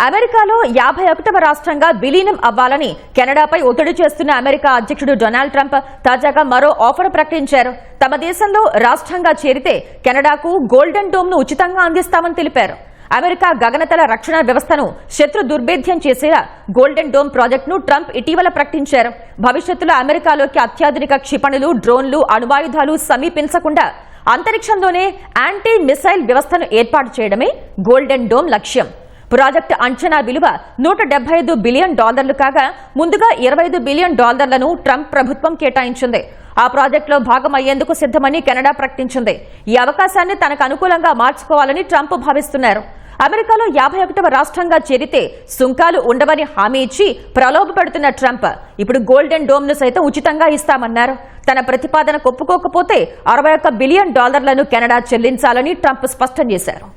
అమెరికాలో 51వ రాష్ట్రంగా విలీనం అవ్వాలని కెనడాపై ఒత్తిడి చేస్తున్న అమెరికా అధ్యక్షుడు డొనాల్డ్ ట్రంప్ తాజాగా మరో ఆఫర్ ప్రకటించారు. తమ దేశంలో రాష్ట్రంగా చేరితే కెనడాకు గోల్డెన్ డోమ్ ను ఉచితంగా అందిస్తామని తెలిపారు. అమెరికా గగనతల రక్షణ వ్యవస్థను శత్రు దుర్భేద్యం చేసేలా గోల్డెన్ డోమ్ ప్రాజెక్టును ట్రంప్ ఇటీవల ప్రకటించారు. భవిష్యత్తులో అమెరికాలోకి అత్యాధునిక క్షిపణులు, డ్రోన్లు, అణువాయుధాలు సమీపించకుండా అంతరిక్షంలోనే యాంటీ మిసైల్ వ్యవస్థను ఏర్పాటు చేయడమే గోల్డెన్ డోమ్ లక్ష్యం. ప్రాజెక్టు అంచనా విలువ $175 బిలియన్ కాగా ముందుగా $25 బిలియన్ ట్రంప్ ప్రభుత్వం కేటాయించింది. ఆ ప్రాజెక్టులో భాగమయ్యేందుకు సిద్ధమని కెనడా ప్రకటించింది. ఈ అవకాశాన్ని తనకు అనుకూలంగా మార్చుకోవాలని ట్రంప్ భావిస్తున్నారు. అమెరికాలో 51వ రాష్ట్రంగా చేరితే సుంకాలు ఉండవని హామీ ఇచ్చి ప్రలోభపెడుతున్న ట్రంప్ ఇప్పుడు గోల్డెన్ డోమ్ ను సైతం ఉచితంగా ఇస్తామన్నారు. తన ప్రతిపాదన ఒప్పుకోకపోతే $61 బిలియన్ కెనడా చెల్లించాలని ట్రంప్ స్పష్టం చేశారు.